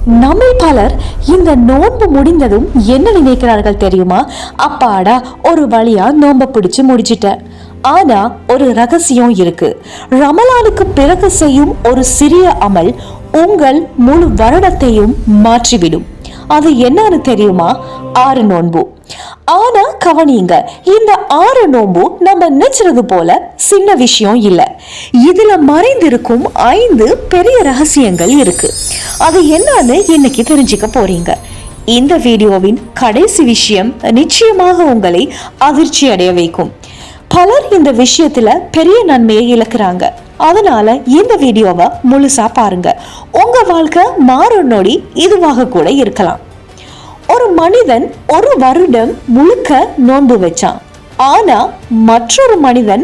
நம்ம பலர் இந்த நோன்பு முடிந்ததும் என்ன நினைக்கிறார்கள் தெரியுமா? அப்பாடா, ஒரு வழியா நோன்பை பிடிச்சு முடிச்சிட்டேன். ஆனா ஒரு ரகசியம் இருக்கு. ரமலானுக்கு பிறகு செய்யும் ஒரு சிறிய அமல் உங்கள் முழு வருடத்தையும் மாற்றிவிடும். அது என்னன்னு தெரியுமா? 6 நோன்பு. ஆனா கவனிங்க, இந்த 6 நோன்பு நம்ம நினைச்சது போல சின்ன விஷயம் இல்ல. இதுல மறைந்திருக்கும் 5 பெரிய ரகசியங்கள் இருக்கு. அது என்னன்னு இன்னைக்கு தெரிஞ்சுக்க போறீங்க. இந்த வீடியோவின் கடைசி விஷயம் நிச்சயமாக உங்களை அதிர்ச்சி அடைய வைக்கும். பலர் இந்த விஷயத்துல பெரிய நன்மையை இழக்கிறாங்க. அதனால இந்த வீடியோவை முழுசா பாருங்க. உங்க வாழ்க்கை மாறும் நொடி இதுவாக கூட இருக்கலாம். ஒரு மனிதன் ஒரு வருடம் முழுக்க நோன்பு வச்சான். ஆனா மற்றொரு மனிதன்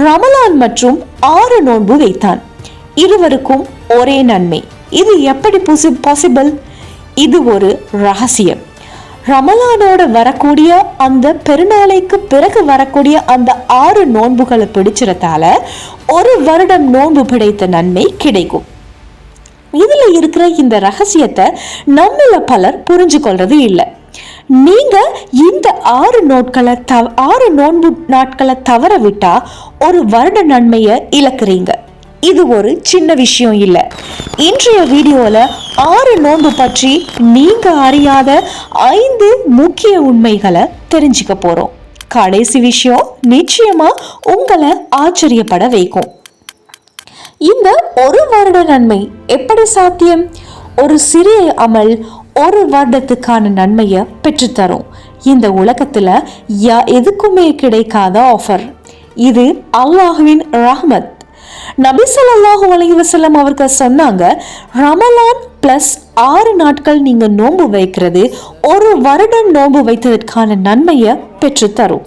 ரமலான் மற்றும் 6 நோன்பு வைத்தான். இருவருக்கும் ஒரே நன்மை. இது எப்படி பாசிபிள்? இது ஒரு ரகசியம். ரமலானோட வரக்கூடிய அந்த பெருநாளைக்கு பிறகு வரக்கூடிய அந்த 6 நோன்புகளை பிடிச்சிடத்தால ஒரு வருடம் நோன்பு பிடித்த நன்மை கிடைக்கும். இதுல இருக்கிற இந்த ரகசியத்தை நம்மள பலர் புரிஞ்சு கொள்றது இல்லை. நீங்க இந்த 6 நோன்பு நாட்களை தவற விட்டா ஒரு வருட நன்மையை இழக்கிறீங்க. இது ஒரு சின்ன விஷயம் இல்லை. இன்றைய வீடியோல 6 நோன்பு பற்றி நீங்க அறியாத 5 முக்கிய உண்மைகளை தெரிஞ்சுக்க போறோம். கடைசி விஷயம் நிச்சயமா உங்களை ஆச்சரியப்பட வைக்கும். இந்த ஒரு வருட நன்மை எப்படி சாத்தியம்? ஒரு சிறிய அமல் ஒரு வருடத்துக்கான நன்மையை பெற்றுத்தரும். இந்த உலகத்துல எதுக்குமே கிடைக்காத ஆஃபர். இது அல்லாஹ்வின் ரஹ்மத். நபி ஸல்லல்லாஹு அலைஹி வஸல்லம் அவர்கள் சொன்னாங்க, ரமலான் பிளஸ் 6 நாட்கள் நீங்க நோன்பு வைக்கிறது ஒரு வருடம் நோன்பு வைத்ததற்கான நன்மையை பெற்றுத்தரும்.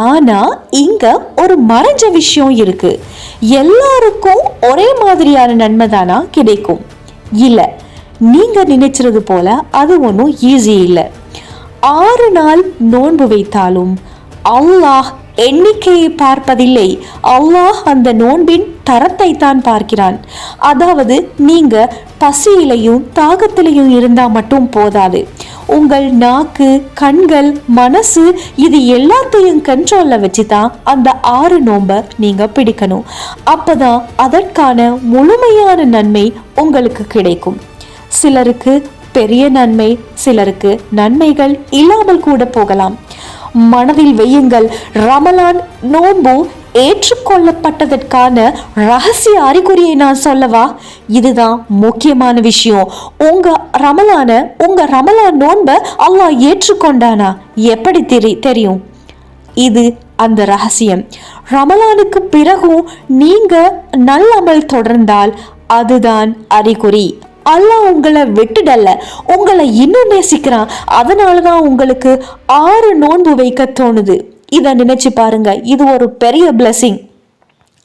ஆனா இங்க ஒரு மறைஞ்ச விஷயம் இருக்கு. எல்லாருக்கும் ஒரே மாதிரியான நன்மை தானா கிடைக்கும்? இல்ல, நீங்க நினைச்சது போல அது ஒன்றும் ஈஸி இல்லை. 6 நாள் நோன்பு வைத்தாலும் அல்லாஹ் எண்ணிக்கையை பார்ப்பதில்லை. அல்லாஹ் அந்த நோன்பின் தரத்தை தான் பார்க்கிறான். அதாவது நீங்க பசியிலையும் தாகத்திலையும் இருந்தா மட்டும் போதாது. உங்கள் நாக்கு, கண்கள், மனசு இது எல்லாத்தையும் கண்ட்ரோல்ல வச்சுதான் அந்த 6 நோன்பை நீங்க பிடிக்கணும். அப்பதான் அதற்கான முழுமையான நன்மை உங்களுக்கு கிடைக்கும். சிலருக்கு பெரிய நன்மை, சிலருக்கு நன்மைகள் இல்லாமல் கூட போகலாம். மனதில் வையுங்கள், ரமலான் நோன்பு ஏற்றுக்கொள்ளப்பட்டதற்கான ரகசிய அறிகுறியை நான் சொல்லவா? இதுதான் முக்கியமான விஷயம். உங்க ரமலான் நோன்பை அல்லாஹ் ஏற்றுக்கொண்டானா எப்படி தெரியும்? இது அந்த ரகசியம். ரமலானுக்கு பிறகும் நீங்க நல்லமல் தொடர்ந்தால் அதுதான் அறிகுறி. அல்லாஹ் உங்களை விட்டுடல, உங்களை இன்னும் நேசிக்கிறான். அதனாலதான் உங்களுக்கு 6 நோன்பு வைக்க தோணுது. இதை நினைச்சு பாருங்க. இது ஒரு பெரிய பிளஸிங்.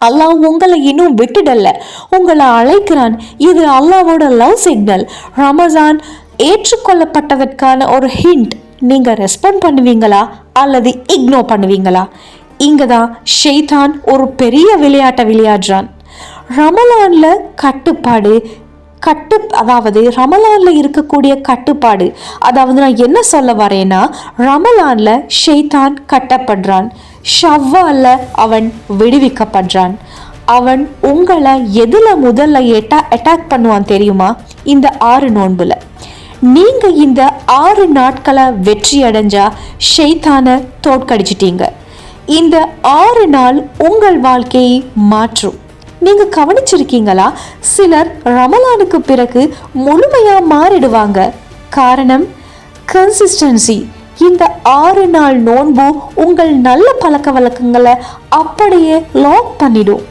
அல்லாஹ் உங்களை இன்னும் விட்டுடல, உங்களை அழைக்கிறான். இது அல்லாஹ்வோட லவ் சிக்னல். ரமஜான் ஏற்றுக்கொள்ளப்பட்டதற்கான ஒரு ஹிண்ட். நீங்க ரெஸ்பாண்ட் பண்ணுவீங்களா அல்லது இக்னோர் பண்ணுவீங்களா? இங்கதான் ஷைத்தான் ஒரு பெரிய விளையாட்டை விளையாடுறான். ரமலான்ல அதாவது ரமலான்ல இருக்கக்கூடிய கட்டுப்பாடு. அதாவது நான் என்ன சொல்ல வரேன்னா, ரமலான்ல ஷைத்தான் கட்டப்படுறான், ஷவ்வால்ல அவன் விடுவிக்கப்படுறான். அவன் உங்களை எதுல முதல்ல அட்டாக் பண்ணுவான் தெரியுமா? இந்த 6 நோன்புல. நீங்க இந்த 6 நாட்களை வெற்றி அடைஞ்சா ஷைத்தானை தோற்கடிச்சிட்டீங்க. இந்த 6 நாள் உங்கள் வாழ்க்கையை மாற்றும். நீங்க கவனிச்சிருக்கீங்களா? சிலர் ரமலானுக்கு பிறகு முழுமையா மாறிடுவாங்க. காரணம் கன்சிஸ்டன்சி. இந்த 6 நாள் நோன்பு உங்கள் நல்ல பழக்க வழக்கங்களை அப்படியே லாக் பண்ணிடும்.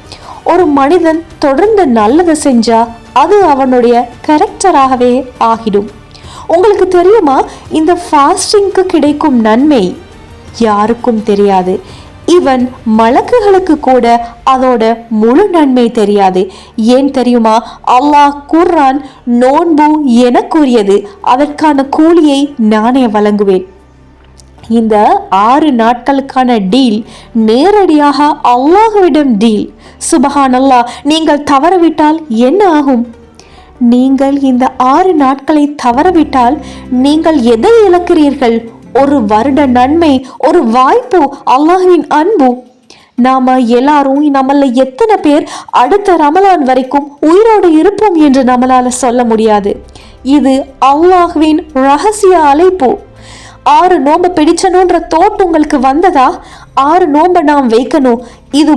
ஒரு மனிதன் தொடர்ந்து நல்லதை செஞ்சா அது அவனுடைய கேரக்டராகவே ஆகிடும். உங்களுக்கு தெரியுமா, இந்த ஃபாஸ்டிங்க்கு கிடைக்கும் நன்மை யாருக்கும் தெரியாது. இவன் மலக்குகளுக்கு கூட அதோட முழு நன்மை தெரியாது. ஏன் தெரியுமா? அல்லாஹ் கூறான், நோன்பு எனக்குரியது, அதற்கான கூலியை நானே வழங்குவேன். இந்த 6 நாட்களுக்கான டீல் நேரடியாக அல்லாஹ்விடம் டீல். சுபஹானல்லாஹ். நீங்கள் தவறவிட்டால் என்ன ஆகும்? நீங்கள் இந்த 6 நாட்களை தவறவிட்டால் நீங்கள் எதை இழக்கிறீர்கள்? ஒரு வருட நன்மை, ஒரு வாய்ப்பு, அல்லாஹ்வின் அன்பு. நாம எல்லாரும் நம்மள எத்தனை பேர் அடுத்த ரமலான் வரைக்கும் உயிரோடு இருப்போம் என்று நம்மளால சொல்ல முடியாது. இது அல்லாஹ்வின் ரகசிய அழைப்பு. 6 நோன்பை பிடிச்சணுன்ற தோட் உங்களுக்கு வந்ததா? 6 நோன்பை நாம் வைக்கணும், இது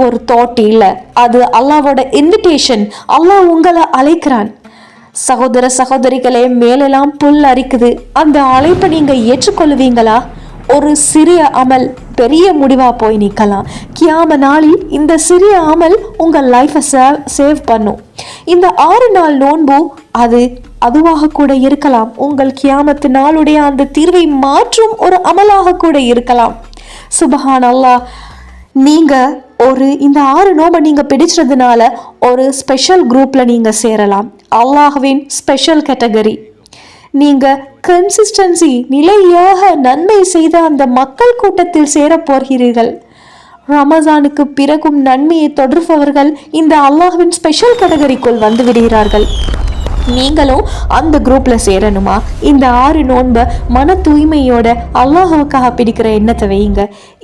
ஒரு தோட் இல்லை, அது அல்லாஹ்வோட இன்விடேஷன். அல்லாஹ் உங்களை அழைக்கிறான். சகோதர சகோதரிகளே, மேலெல்லாம் புல் அரிக்குது. அந்த அழைப்பை நீங்க ஏற்றுக்கொள்வீங்களா? ஒரு சிறிய அமல் பெரிய முடிவா போய் நிற்கலாம். கியாம நாளில் இந்த சிறிய அமல் உங்க லைஃபை சேவ் பண்ணும். இந்த 6 நாள் நோன்பு அதுவாக கூட இருக்கலாம். உங்கள் கியாமத்து நாளுடைய அந்த தீர்வை மாற்றும் ஒரு அமலாக கூட இருக்கலாம். சுபஹான் அல்லாஹ். நீங்க இந்த 6 நோன்பை நீங்க பிடிச்சதுனால ஒரு ஸ்பெஷல் குரூப்ல நீங்க சேரலாம். அல்லாஹ்வின் ஸ்பெஷல் கேட்டகரி. நீங்க கன்சிஸ்டன்சி, நிலையாக நன்மை செய்த அந்த மக்கள் கூட்டத்தில் சேர போகிறீர்கள். ரமஜானுக்கு பிறகும் நன்மையை தொடர்பவர்கள் இந்த அல்லாஹ்வின் ஸ்பெஷல் கேட்டகரிக்குள் வந்து விடுகிறார்கள். நீங்களும் அந்த குரூப்ல சேரணுமா? இந்த 6 நோன்பை மன தூய்மையோட அல்லாஹுக்காக பிடிக்கிற எண்ணத்தை வையுங்க.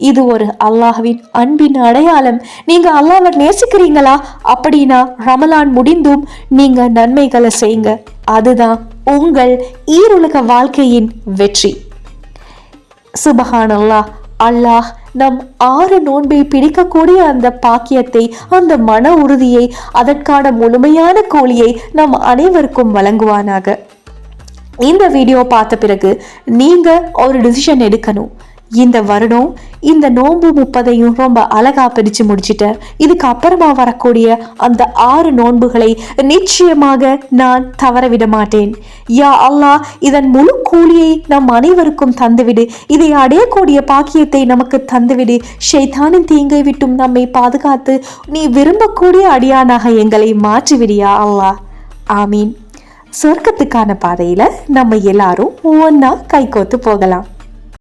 இது ஒரு அல்லாஹ்வின் அன்பின் அடையாளம். நீங்க அல்லாஹ்வை நேசிக்கிறீங்களா? அப்படின்னா ரமலான் முடிந்தும் நீங்க நன்மைகளை செய்யுங்க. அதுதான் உங்கள் ஈருலக வாழ்க்கையின் வெற்றி. சுபஹானல்லாஹ். அல்லாஹ் நம் 6 நோன்பை பிடிக்கக்கூடிய அந்த பாக்கியத்தை, அந்த மன உறுதியை, அதற்கான முழுமையான கூலியை நம் அனைவருக்கும் வழங்குவானாக. இந்த வீடியோ பார்த்த பிறகு நீங்க ஒரு டிசிஷன் எடுக்கணும். இந்த வருடம் இந்த நோன்பு 30ஐயும் ரொம்ப அழகா பிரிச்சு முடிச்சிட்டேன். இதுக்கு அப்புறமா வரக்கூடிய அந்த 6 நோன்புகளை நிச்சயமாக நான் தவறவிட மாட்டேன். யா அல்லாஹ், இதன் முழு கூலியை நம் அனைவருக்கும் தந்துவிடு. இதை அடையக்கூடிய பாக்கியத்தை நமக்கு தந்துவிடு. ஷைத்தானின் தீங்கை விட்டும் நம்மை பாதுகாத்து நீ விரும்பக்கூடிய அடியானாக எங்களை மாற்றிவிடியா அல்லாஹ். ஆமீன். சொர்க்கத்துக்கான பாதையில நம்ம எல்லாரும் ஒன்னா கைகோத்து போகலாம்.